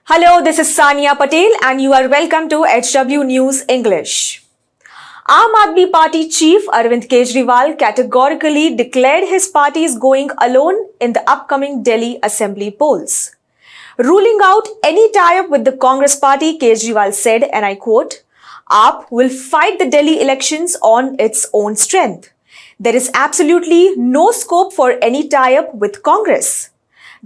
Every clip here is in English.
Hello, this is Sania Patel and you are welcome to HW News English. Aam Aadmi Party chief Arvind Kejriwal categorically declared his party is going alone in the upcoming Delhi Assembly polls. Ruling out any tie-up with the Congress party, Kejriwal said, and I quote, "AAP will fight the Delhi elections on its own strength. There is absolutely no scope for any tie-up with Congress."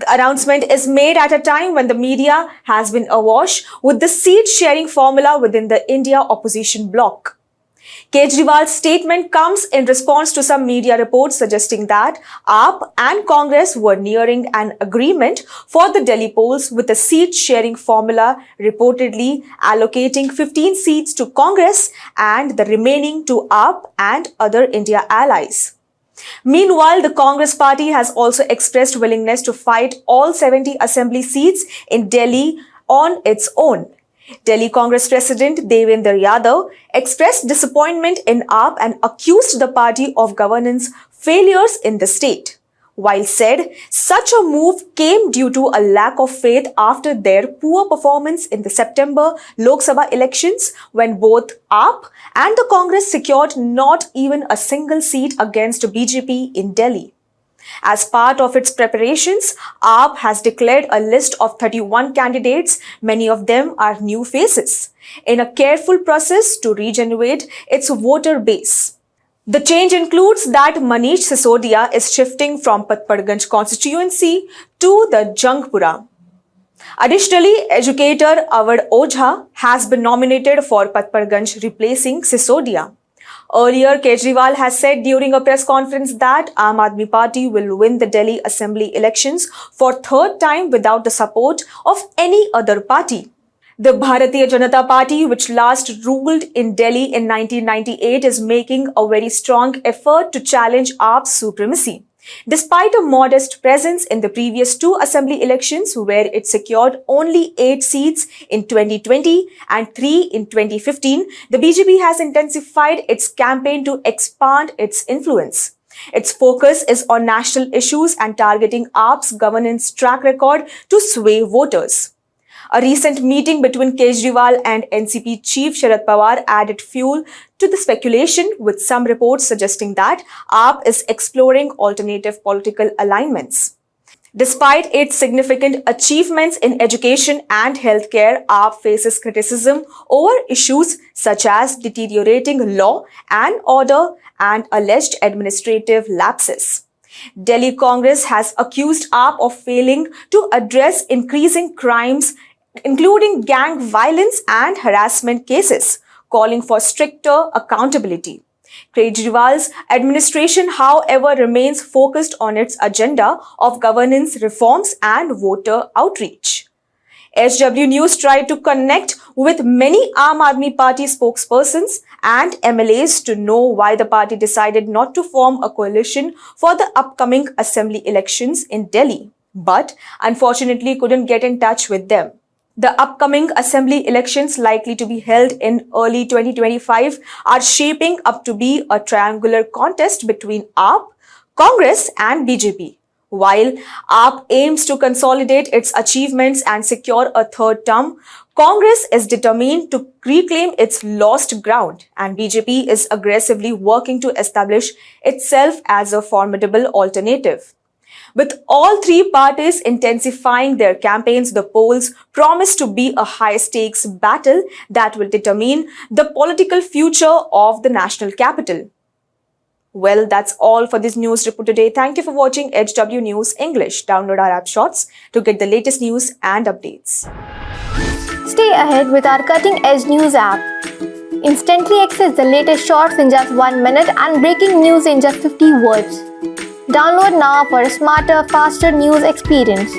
The announcement is made at a time when the media has been awash with the seat-sharing formula within the India opposition bloc. Kejriwal's statement comes in response to some media reports suggesting that AAP and Congress were nearing an agreement for the Delhi polls with a seat-sharing formula reportedly allocating 15 seats to Congress and the remaining to AAP and other India allies. Meanwhile, the Congress party has also expressed willingness to fight all 70 assembly seats in Delhi on its own. Delhi Congress President Devendra Yadav expressed disappointment in AAP and accused the party of governance failures in the state, while said such a move came due to a lack of faith after their poor performance in the September Lok Sabha elections when both AAP and the Congress secured not even a single seat against BJP in Delhi. As part of its preparations, AAP has declared a list of 31 candidates, many of them are new faces, in a careful process to regenerate its voter base. The change includes that Manish Sisodia is shifting from Patparganj constituency to the Jangpura. Additionally, educator Awad Ojha has been nominated for Patparganj, replacing Sisodia. Earlier, Kejriwal has said during a press conference that Aam Aadmi Party will win the Delhi Assembly elections for third time without the support of any other party. The Bharatiya Janata Party, which last ruled in Delhi in 1998, is making a very strong effort to challenge AAP's supremacy. Despite a modest presence in the previous two assembly elections, where it secured only 8 seats in 2020 and 3 in 2015, the BJP has intensified its campaign to expand its influence. Its focus is on national issues and targeting AAP's governance track record to sway voters. A recent meeting between Kejriwal and NCP chief Sharad Pawar added fuel to the speculation, with some reports suggesting that AAP is exploring alternative political alignments. Despite its significant achievements in education and healthcare, AAP faces criticism over issues such as deteriorating law and order and alleged administrative lapses. Delhi Congress has accused AAP of failing to address increasing crimes, including gang violence and harassment cases, calling for stricter accountability. Kejriwal's administration, however, remains focused on its agenda of governance reforms and voter outreach. HW News tried to connect with many Aam Aadmi Party spokespersons and MLAs to know why the party decided not to form a coalition for the upcoming assembly elections in Delhi, but unfortunately couldn't get in touch with them. The upcoming assembly elections, likely to be held in early 2025, are shaping up to be a triangular contest between AAP, Congress and BJP. While AAP aims to consolidate its achievements and secure a third term, Congress is determined to reclaim its lost ground, and BJP is aggressively working to establish itself as a formidable alternative. With all three parties intensifying their campaigns, the polls promise to be a high-stakes battle that will determine the political future of the national capital. Well, that's all for this news report today. Thank you for watching HW News English. Download our app Shorts to get the latest news and updates. Stay ahead with our cutting-edge news app. Instantly access the latest shorts in just 1 minute and breaking news in just 50 words. Download now for a smarter, faster news experience.